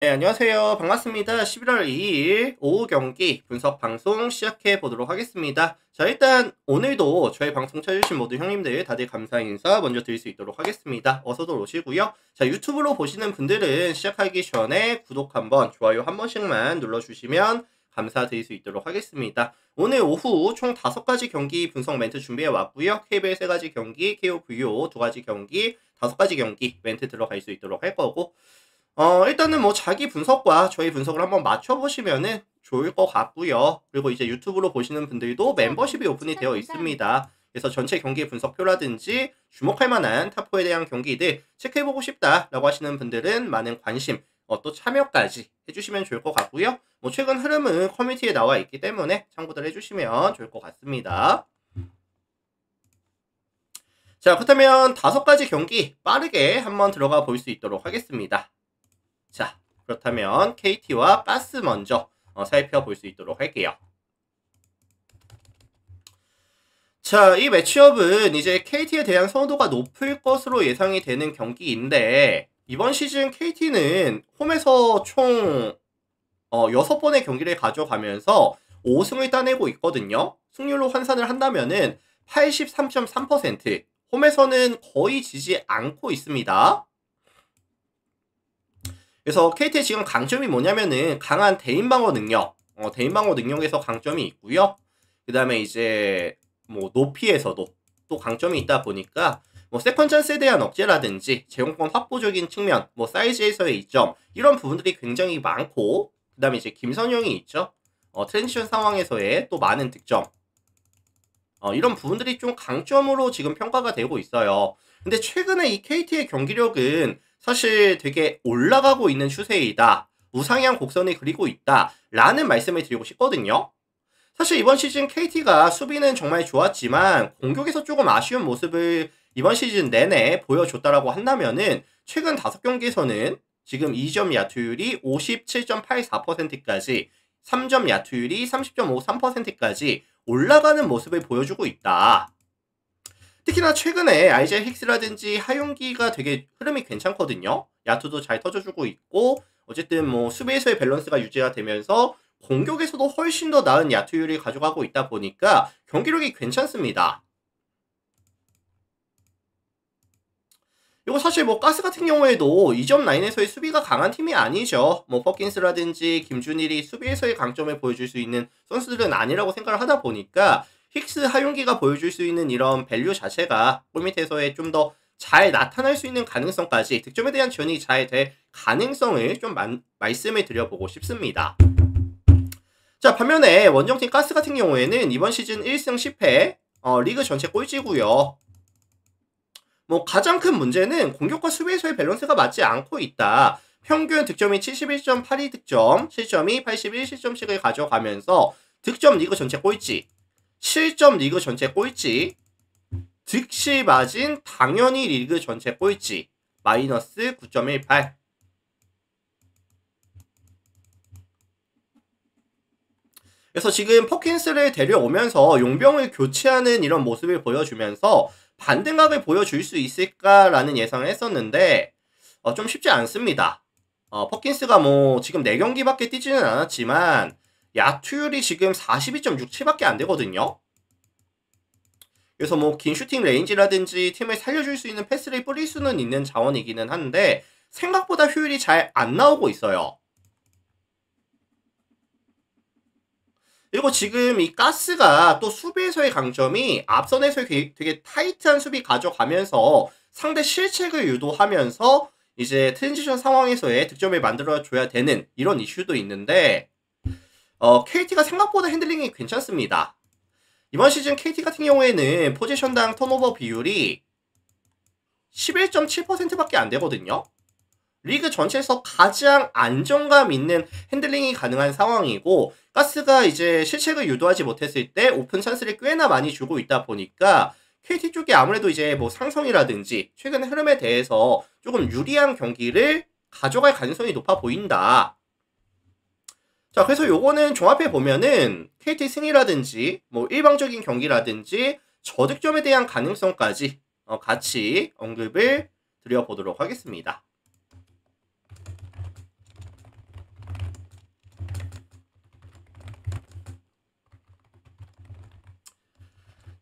네, 안녕하세요. 반갑습니다. 11월 2일 오후 경기 분석 방송 시작해 보도록 하겠습니다. 자, 일단 오늘도 저희 방송 찾으신 모든 형님들 다들 감사 인사 먼저 드릴 수 있도록 하겠습니다. 어서들 오시고요. 자, 유튜브로 보시는 분들은 시작하기 전에 구독 한번, 좋아요 한 번씩만 눌러주시면 감사드릴 수 있도록 하겠습니다. 오늘 오후 총 5가지 경기 분석 멘트 준비해 왔고요. KBL 3가지 경기, KO, VO 2가지 경기, 5가지 경기 멘트 들어갈 수 있도록 할 거고, 일단은 뭐 자기 분석과 저희 분석을 한번 맞춰보시면은 좋을 것 같고요. 그리고 이제 유튜브로 보시는 분들도 멤버십이 오픈이 되어 있습니다. 그래서 전체 경기 분석표라든지 주목할 만한 탑4에 대한 경기들 체크해보고 싶다라고 하시는 분들은 많은 관심, 또 참여까지 해주시면 좋을 것 같고요. 뭐 최근 흐름은 커뮤니티에 나와 있기 때문에 참고들 해주시면 좋을 것 같습니다. 자, 그렇다면 5가지 경기 빠르게 한번 들어가 볼 수 있도록 하겠습니다. 자, 그렇다면 KT와 가스 먼저 살펴볼 수 있도록 할게요. 자, 이 매치업은 이제 KT에 대한 선호도가 높을 것으로 예상이 되는 경기인데, 이번 시즌 KT는 홈에서 총 6번의 경기를 가져가면서 5승을 따내고 있거든요. 승률로 환산을 한다면은 83.3%, 홈에서는 거의 지지 않고 있습니다. 그래서 KT의 지금 강점이 뭐냐면은 강한 대인방어 능력, 대인방어 능력에서 강점이 있고요. 그 다음에 이제 뭐 높이에서도 또 강점이 있다 보니까 뭐 세컨 찬스에 대한 억제라든지 제공권 확보적인 측면, 뭐 사이즈에서의 이점, 이런 부분들이 굉장히 많고, 그 다음에 이제 김선영이 있죠. 트랜지션 상황에서의 또 많은 득점, 이런 부분들이 좀 강점으로 지금 평가가 되고 있어요. 근데 최근에 이 KT의 경기력은 사실 되게 올라가고 있는 추세이다, 우상향 곡선을 그리고 있다 라는 말씀을 드리고 싶거든요. 사실 이번 시즌 KT가 수비는 정말 좋았지만 공격에서 조금 아쉬운 모습을 이번 시즌 내내 보여줬다라고 한다면은 최근 5경기에서는 지금 2점 야투율이 57.84%까지, 3점 야투율이 30.53%까지 올라가는 모습을 보여주고 있다. 특히나 최근에 아이제 힉스라든지 하용기가 되게 흐름이 괜찮거든요. 야투도 잘 터져주고 있고, 어쨌든 뭐 수비에서의 밸런스가 유지가 되면서 공격에서도 훨씬 더 나은 야투율을 가져가고 있다 보니까 경기력이 괜찮습니다. 이거 사실 뭐 가스 같은 경우에도 이 점 라인에서의 수비가 강한 팀이 아니죠. 뭐 퍼킨스라든지 김준일이 수비에서의 강점을 보여줄 수 있는 선수들은 아니라고 생각을 하다 보니까 힉스 하용기가 보여줄 수 있는 이런 밸류 자체가 골밑에서의 좀 더 잘 나타날 수 있는 가능성까지, 득점에 대한 지원이 잘 될 가능성을 좀 말씀을 드려보고 싶습니다. 자, 반면에 원정팀 가스 같은 경우에는 이번 시즌 1승 10패, 리그 전체 꼴찌고요. 뭐 가장 큰 문제는 공격과 수비에서의 밸런스가 맞지 않고 있다. 평균 득점이 71.82득점, 실점이 81실점씩을 가져가면서 득점 리그 전체 꼴찌, 실점 리그 전체 꼴찌, 득실 마진 당연히 리그 전체 꼴찌, 마이너스 9.18. 그래서 지금 퍼킨스를 데려오면서 용병을 교체하는 이런 모습을 보여주면서 반등각을 보여줄 수 있을까라는 예상을 했었는데 좀 쉽지 않습니다. 퍼킨스가 뭐 지금 4경기밖에 뛰지는 않았지만 야투율이 지금 42.67밖에 안 되거든요. 그래서 뭐 긴 슈팅 레인지라든지 팀을 살려줄 수 있는 패스를 뿌릴 수는 있는 자원이기는 한데 생각보다 효율이 잘 안 나오고 있어요. 그리고 지금 이 가스가 또 수비에서의 강점이 앞선에서 되게 타이트한 수비 가져가면서 상대 실책을 유도하면서 이제 트랜지션 상황에서의 득점을 만들어줘야 되는 이런 이슈도 있는데, KT가 생각보다 핸들링이 괜찮습니다. 이번 시즌 KT 같은 경우에는 포지션당 턴오버 비율이 11.7%밖에 안 되거든요. 리그 전체에서 가장 안정감 있는 핸들링이 가능한 상황이고, 가스가 이제 실책을 유도하지 못했을 때 오픈 찬스를 꽤나 많이 주고 있다 보니까 KT 쪽이 아무래도 이제 뭐 상성이라든지 최근 흐름에 대해서 조금 유리한 경기를 가져갈 가능성이 높아 보인다. 자, 그래서 요거는 종합해 보면은 KT 승이라든지 뭐 일방적인 경기라든지 저득점에 대한 가능성까지 같이 언급을 드려보도록 하겠습니다.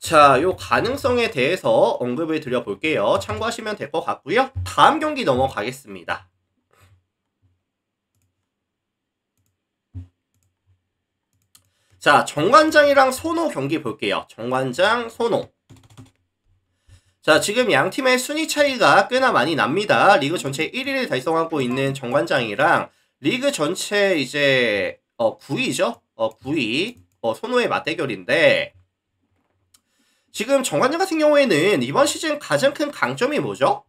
자, 요 가능성에 대해서 언급을 드려볼게요. 참고하시면 될 것 같고요. 다음 경기 넘어가겠습니다. 자, 정관장이랑 손호 경기 볼게요. 정관장, 손호. 자, 지금 양 팀의 순위 차이가 꽤나 많이 납니다. 리그 전체 1위를 달성하고 있는 정관장이랑 리그 전체 이제 9위죠? 9위 손호의 맞대결인데, 지금 정관장 같은 경우에는 이번 시즌 가장 큰 강점이 뭐죠?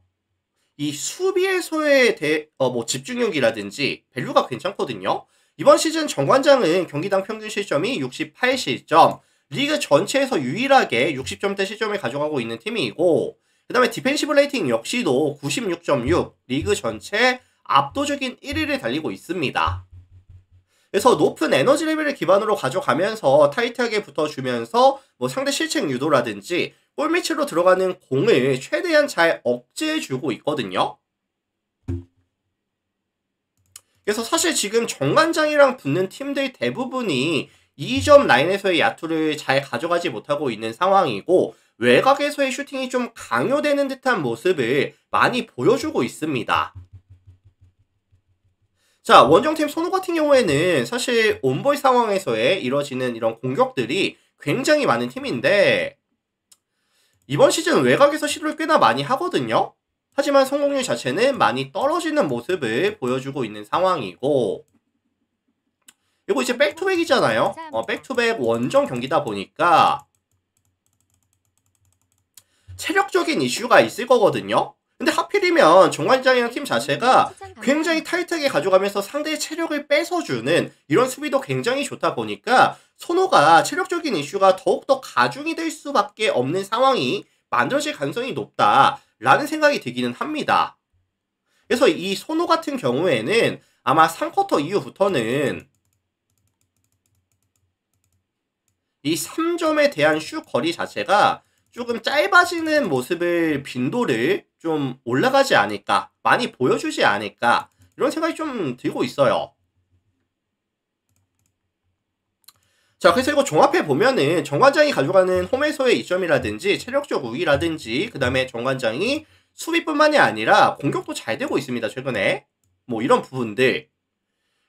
이 수비에서의 집중력이라든지 밸류가 괜찮거든요. 이번 시즌 정관장은 경기당 평균 실점이 68실점, 리그 전체에서 유일하게 60점대 실점을 가져가고 있는 팀이고, 그 다음에 디펜시브 레이팅 역시도 96.6, 리그 전체 압도적인 1위를 달리고 있습니다. 그래서 높은 에너지 레벨을 기반으로 가져가면서 타이트하게 붙어주면서 상대 실책 유도라든지 골밑으로 들어가는 공을 최대한 잘 억제해주고 있거든요. 그래서 사실 지금 정관장이랑 붙는 팀들 대부분이 2점 라인에서의 야투를 잘 가져가지 못하고 있는 상황이고, 외곽에서의 슈팅이 좀 강요되는 듯한 모습을 많이 보여주고 있습니다. 자, 원정팀 손호 같은 경우에는 사실 온볼 상황에서의 이뤄지는 이런 공격들이 굉장히 많은 팀인데, 이번 시즌 외곽에서 시도를 꽤나 많이 하거든요. 하지만 성공률 자체는 많이 떨어지는 모습을 보여주고 있는 상황이고, 이거 이제 백투백이잖아요. 백투백 원정 경기다 보니까 체력적인 이슈가 있을 거거든요. 근데 하필이면 정관장이랑 팀 자체가 굉장히 타이트하게 가져가면서 상대의 체력을 뺏어주는 이런 수비도 굉장히 좋다 보니까 손호가 체력적인 이슈가 더욱더 가중이 될 수밖에 없는 상황이 만들어질 가능성이 높다라는 생각이 들기는 합니다. 그래서 이 손호 같은 경우에는 아마 3쿼터 이후부터는 이 3점에 대한 슛 거리 자체가 조금 짧아지는 모습을 빈도를 좀 올라가지 않을까, 많이 보여주지 않을까, 이런 생각이 좀 들고 있어요. 자, 그래서 이거 종합해 보면은 정관장이 가져가는 홈에서의 이점이라든지 체력적 우위라든지, 그 다음에 정관장이 수비뿐만이 아니라 공격도 잘 되고 있습니다, 최근에. 이런 부분들.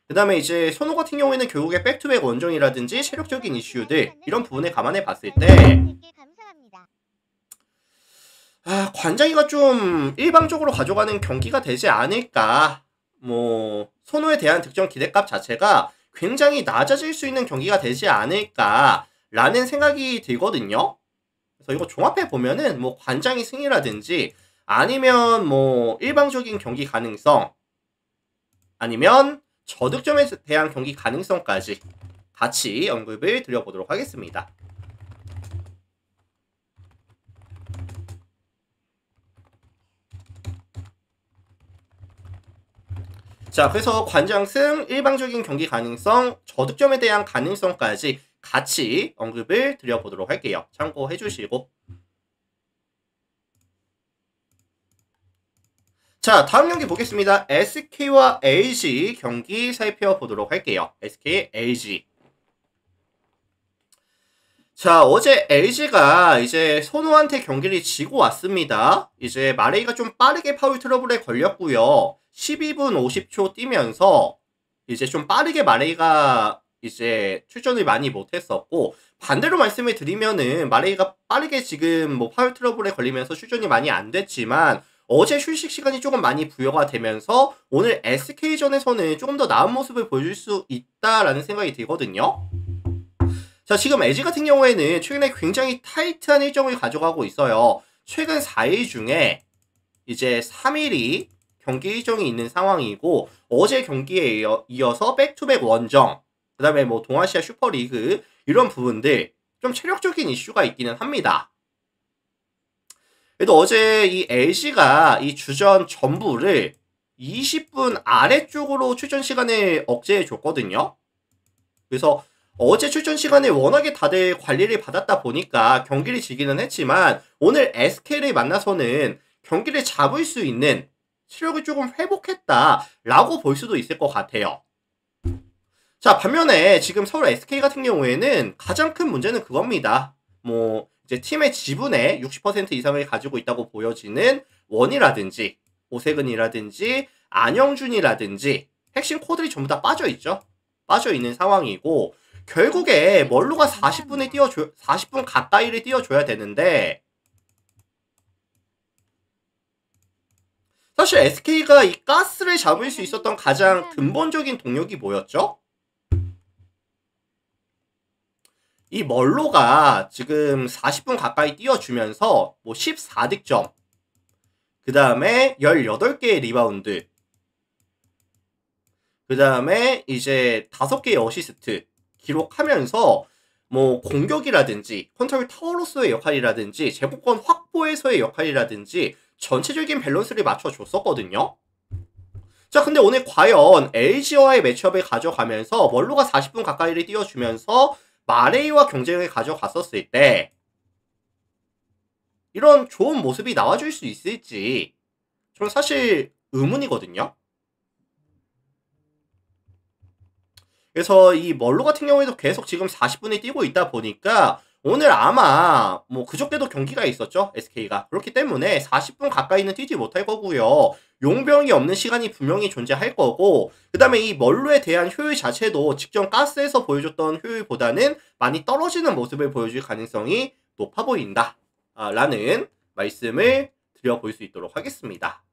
그 다음에 이제 손호 같은 경우에는 결국에 백투백 원정이라든지 체력적인 이슈들, 이런 부분을 감안해 봤을 때 관장이가 좀 일방적으로 가져가는 경기가 되지 않을까. 손호에 대한 득점 기대값 자체가 굉장히 낮아질 수 있는 경기가 되지 않을까라는 생각이 들거든요. 그래서 이거 종합해 보면은 관장이 승이라든지 아니면 일방적인 경기 가능성, 아니면 저득점에 대한 경기 가능성까지 같이 언급을 드려보도록 하겠습니다. 자, 그래서 관장승, 일방적인 경기 가능성, 저득점에 대한 가능성까지 같이 언급을 드려보도록 할게요. 참고해 주시고. 자, 다음 경기 보겠습니다. SK와 LG 경기 살펴보도록 할게요. SK, LG. 자, 어제 LG가 이제 손호한테 경기를 지고 왔습니다. 이제 마레이가 좀 빠르게 파울 트러블에 걸렸고요. 12분 50초 뛰면서 이제 좀 빠르게 마레이가 이제 출전을 많이 못했었고, 반대로 말씀을 드리면은 마레이가 빠르게 지금 파울 트러블에 걸리면서 출전이 많이 안 됐지만 어제 휴식 시간이 조금 많이 부여가 되면서 오늘 SK전에서는 조금 더 나은 모습을 보여줄 수 있다라는 생각이 들거든요. 자, 지금 LG 같은 경우에는 최근에 굉장히 타이트한 일정을 가져가고 있어요. 최근 4일 중에 이제 3일이 경기 일정이 있는 상황이고, 어제 경기에 이어서 백투백 원정, 그 다음에 동아시아 슈퍼리그, 이런 부분들 좀 체력적인 이슈가 있기는 합니다. 그래도 어제 이 LG가 이 주전 전부를 20분 아래쪽으로 출전 시간을 억제해 줬거든요. 그래서 어제 출전 시간에 워낙에 다들 관리를 받았다 보니까 경기를 지기는 했지만, 오늘 SK를 만나서는 경기를 잡을 수 있는 체력을 조금 회복했다라고 볼 수도 있을 것 같아요. 자, 반면에 지금 서울 SK 같은 경우에는 가장 큰 문제는 그겁니다. 이제 팀의 지분의 60% 이상을 가지고 있다고 보여지는 원이라든지 오세근이라든지 안영준이라든지 핵심 코드들이 전부 다 빠져있죠. 빠져있는 상황이고 결국에 멀로가 40분 가까이를 뛰어줘야 되는데 사실 SK가 이 가스를 잡을 수 있었던 가장 근본적인 동력이 뭐였죠? 이 멀로가 지금 40분 가까이 뛰어주면서 뭐 14득점 그 다음에 18개의 리바운드 그 다음에 이제 5개의 어시스트 기록하면서 뭐 공격이라든지 컨트롤 타워로서의 역할이라든지 제공권 확보에서의 역할이라든지 전체적인 밸런스를 맞춰줬었거든요. 자, 근데 오늘 과연 LG와의 매치업을 가져가면서 멀로가 40분 가까이를 뛰어주면서 마레이와 경쟁을 가져갔었을 때 이런 좋은 모습이 나와줄 수 있을지 저는 사실 의문이거든요. 그래서 이 멀로 같은 경우에도 계속 지금 40분을 뛰고 있다 보니까 오늘 아마 뭐 그저께도 경기가 있었죠, SK가. 그렇기 때문에 40분 가까이는 뛰지 못할 거고요. 용병이 없는 시간이 분명히 존재할 거고 그 다음에 이 멀로에 대한 효율 자체도 직전 가스에서 보여줬던 효율보다는 많이 떨어지는 모습을 보여줄 가능성이 높아 보인다 라는 말씀을 드려볼 수 있도록 하겠습니다.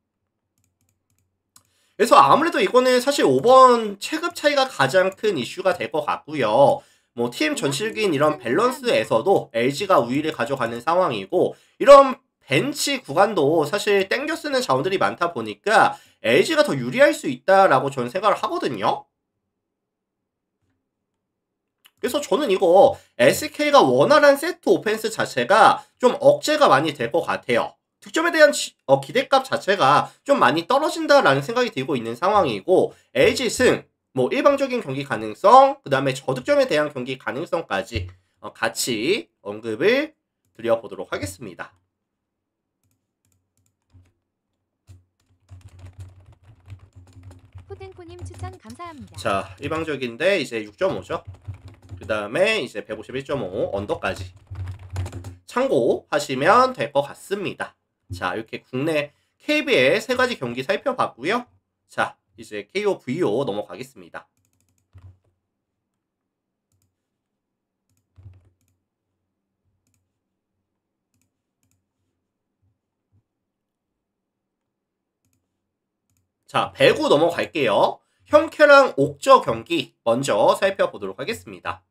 그래서 아무래도 이거는 사실 5번 체급 차이가 가장 큰 이슈가 될 것 같고요. 뭐 팀 전체적인 이런 밸런스에서도 LG가 우위를 가져가는 상황이고 이런 벤치 구간도 사실 땡겨 쓰는 자원들이 많다 보니까 LG가 더 유리할 수 있다라고 저는 생각을 하거든요. 그래서 저는 이거 SK가 원활한 세트 오펜스 자체가 좀 억제가 많이 될 것 같아요. 득점에 대한 기대값 자체가 좀 많이 떨어진다라는 생각이 들고 있는 상황이고 LG 승, 뭐 일방적인 경기 가능성, 그 다음에 저득점에 대한 경기 가능성까지 같이 언급을 드려보도록 하겠습니다. 포텐코님 추천 감사합니다. 자, 일방적인데 이제 6.5죠. 그 다음에 이제 151.5 언더까지 참고하시면 될 것 같습니다. 자, 이렇게 국내 KBL 세 가지 경기 살펴봤고요. 자, 이제 KO, VO 넘어가겠습니다. 자, 배구 넘어갈게요. 형캐랑 옥저 경기 먼저 살펴보도록 하겠습니다.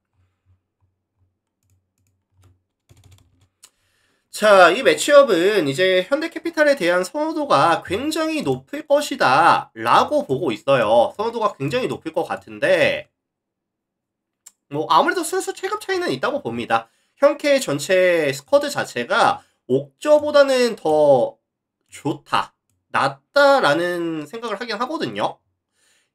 자, 이 매치업은 이제 현대캐피탈에 대한 선호도가 굉장히 높을 것이다 라고 보고 있어요. 선호도가 굉장히 높을 것 같은데 뭐 아무래도 순수 체급 차이는 있다고 봅니다. 현캐 전체 스쿼드 자체가 옥저보다는 더 좋다, 낫다라는 생각을 하긴 하거든요.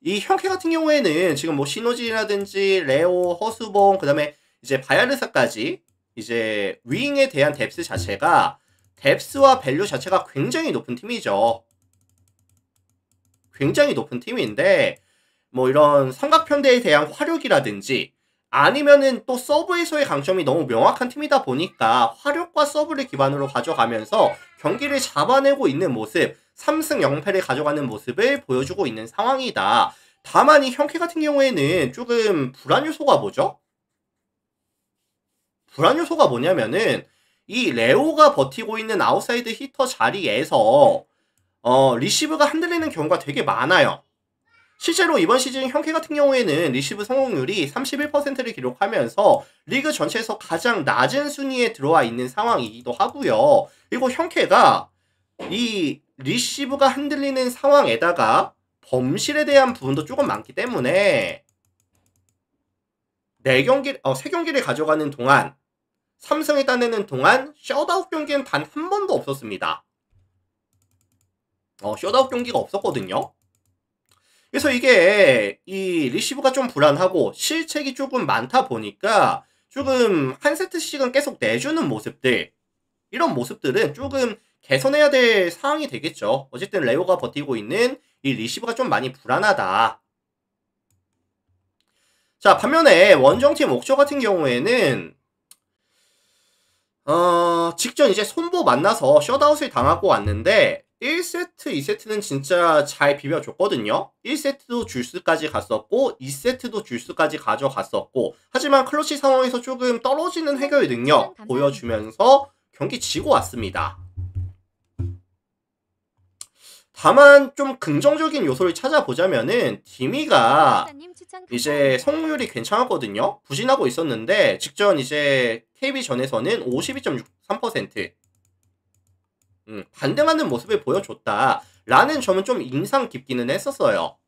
이 현캐 같은 경우에는 지금 뭐 시노지라든지 레오, 허수봉, 그 다음에 이제 바야르사까지 이제 윙에 대한 뎁스 자체가 뎁스와 밸류 자체가 굉장히 높은 팀이죠. 굉장히 높은 팀인데 뭐 이런 삼각편대에 대한 화력이라든지 아니면은 또 서브에서의 강점이 너무 명확한 팀이다 보니까 화력과 서브를 기반으로 가져가면서 경기를 잡아내고 있는 모습, 3승 0패를 가져가는 모습을 보여주고 있는 상황이다. 다만 이 현캐 같은 경우에는 조금 불안 요소가 뭐죠? 불안 요소가 뭐냐면은 이 레오가 버티고 있는 아웃사이드 히터 자리에서 리시브가 흔들리는 경우가 되게 많아요. 실제로 이번 시즌 현캐 같은 경우에는 리시브 성공률이 31%를 기록하면서 리그 전체에서 가장 낮은 순위에 들어와 있는 상황이기도 하고요. 그리고 현캐가 이 리시브가 흔들리는 상황에다가 범실에 대한 부분도 조금 많기 때문에 3경기를 가져가는 동안 3승을 따내는 동안 셧아웃 경기는 단 한 번도 없었습니다. 셧아웃 경기가 없었거든요. 그래서 이게 이 리시브가 좀 불안하고 실책이 조금 많다 보니까 조금 한 세트씩은 계속 내주는 모습들, 이런 모습들은 조금 개선해야 될 상황이 되겠죠. 어쨌든 레오가 버티고 있는 이 리시브가 좀 많이 불안하다. 자, 반면에 원정팀 옥저 같은 경우에는 직전 이제 손보 만나서 셧아웃을 당하고 왔는데 1세트, 2세트는 진짜 잘 비벼줬거든요. 1세트도 줄수까지 갔었고 2세트도 줄수까지 가져갔었고 하지만 클러치 상황에서 조금 떨어지는 해결 능력 보여주면서 경기 지고 왔습니다. 다만 좀 긍정적인 요소를 찾아보자면은 디미가 이제 성공률이 괜찮았거든요. 부진하고 있었는데 직전 이제 KB전에서는 52.63% 반등하는 모습을 보여줬다라는 점은 좀 인상 깊기는 했었어요.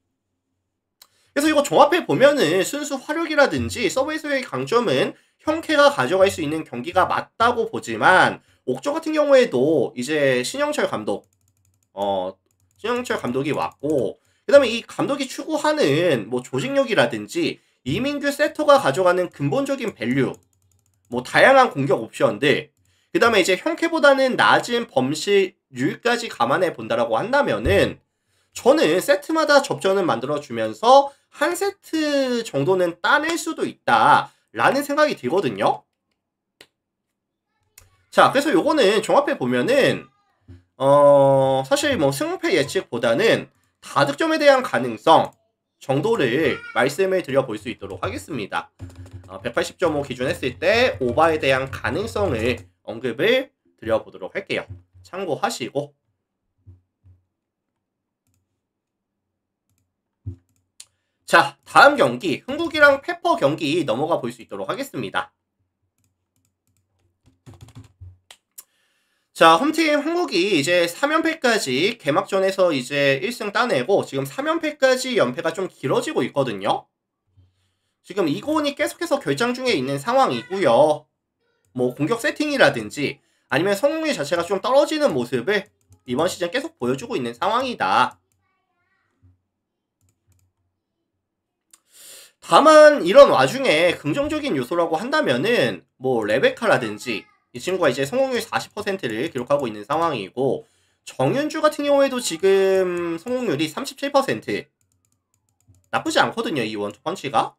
그래서 이거 종합해 보면은 순수 화력이라든지 서브에서의 강점은 형캐가 가져갈 수 있는 경기가 맞다고 보지만 옥저 같은 경우에도 이제 신영철 감독이 왔고 그 다음에 이 감독이 추구하는 뭐 조직력이라든지 이민규 세터가 가져가는 근본적인 밸류 뭐 다양한 공격 옵션들 그 다음에 이제 형캐보다는 낮은 범실률까지 감안해 본다라고 한다면은 저는 세트마다 접전을 만들어주면서 한 세트 정도는 따낼 수도 있다라는 생각이 들거든요. 자, 그래서 요거는 종합해 보면은 사실 뭐 승패 예측보다는 다득점에 대한 가능성 정도를 말씀을 드려볼 수 있도록 하겠습니다. 180.5 기준 했을 때 오바에 대한 가능성을 언급을 드려보도록 할게요. 참고하시고 자, 다음 경기 흥국이랑 페퍼 경기 넘어가 볼 수 있도록 하겠습니다. 자, 홈팀 흥국이 이제 3연패까지 개막전에서 이제 1승 따내고 지금 3연패까지 연패가 좀 길어지고 있거든요. 지금 이고은이 계속해서 결장 중에 있는 상황이고요. 뭐 공격 세팅이라든지 아니면 성공률 자체가 좀 떨어지는 모습을 이번 시즌 계속 보여주고 있는 상황이다. 다만 이런 와중에 긍정적인 요소라고 한다면은 뭐 레베카라든지 이 친구가 이제 성공률 40%를 기록하고 있는 상황이고 정윤주 같은 경우에도 지금 성공률이 37% 나쁘지 않거든요. 이 원투펀치가.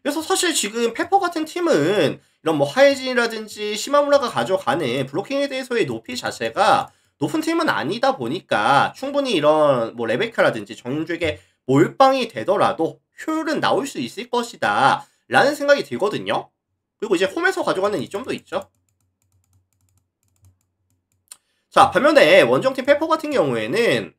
그래서 사실 지금 페퍼 같은 팀은 이런 뭐 하이진이라든지 시마무라가 가져가는 블로킹에 대해서의 높이 자체가 높은 팀은 아니다 보니까 충분히 이런 뭐 레베카라든지 정윤주에게 몰빵이 되더라도 효율은 나올 수 있을 것이다 라는 생각이 들거든요. 그리고 이제 홈에서 가져가는 이점도 있죠. 자, 반면에 원정팀 페퍼 같은 경우에는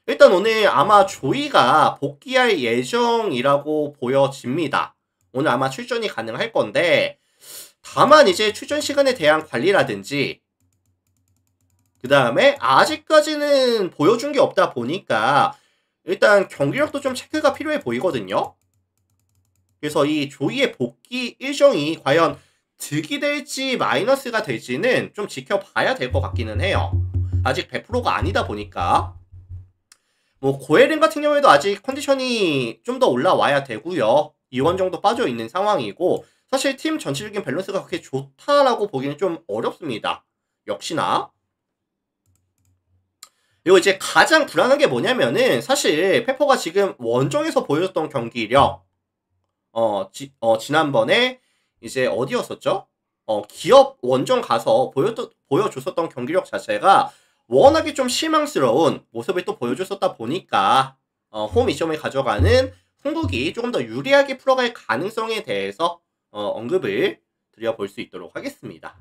일단 오늘 아마 조이가 복귀할 예정이라고 보여집니다. 오늘 아마 출전이 가능할 건데 다만 이제 출전 시간에 대한 관리라든지 그 다음에 아직까지는 보여준 게 없다 보니까 일단 경기력도 좀 체크가 필요해 보이거든요. 그래서 이 조이의 복귀 일정이 과연 득이 될지 마이너스가 될지는 좀 지켜봐야 될 것 같기는 해요. 아직 100%가 아니다 보니까 뭐 고에렌 같은 경우에도 아직 컨디션이 좀 더 올라와야 되고요. 2원 정도 빠져있는 상황이고 사실 팀 전체적인 밸런스가 그렇게 좋다라고 보기는 좀 어렵습니다. 역시나. 그리고 이제 가장 불안한 게 뭐냐면은 사실 페퍼가 지금 원정에서 보여줬던 경기력 지난번에 이제 어디였었죠? 기업 원정 가서 보여줬었던 경기력 자체가 워낙에 좀 실망스러운 모습을 또 보여줬었다 보니까 홈 이점을 가져가는 흥국이 조금 더 유리하게 풀어갈 가능성에 대해서 언급을 드려볼 수 있도록 하겠습니다.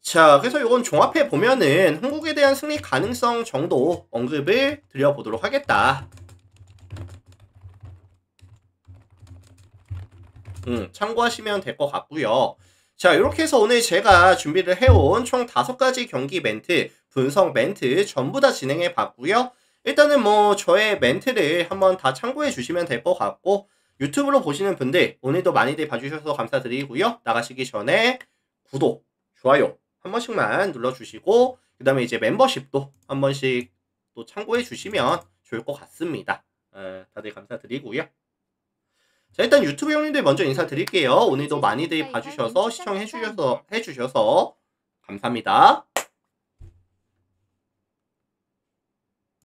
자, 그래서 이건 종합해 보면은 흥국에 대한 승리 가능성 정도 언급을 드려보도록 하겠다. 참고하시면 될 것 같고요. 자, 이렇게 해서 오늘 제가 준비를 해온 총 5가지 경기 멘트, 분석 멘트 전부 다 진행해 봤고요. 일단은 뭐 저의 멘트를 한번 다 참고해 주시면 될 것 같고 유튜브로 보시는 분들 오늘도 많이들 봐주셔서 감사드리고요. 나가시기 전에 구독, 좋아요 한 번씩만 눌러주시고 그 다음에 이제 멤버십도 한 번씩 또 참고해 주시면 좋을 것 같습니다. 다들 감사드리고요. 자, 일단 유튜브 형님들 먼저 인사드릴게요. 오늘도 많이들 봐주셔서 시청해 주셔서 감사합니다.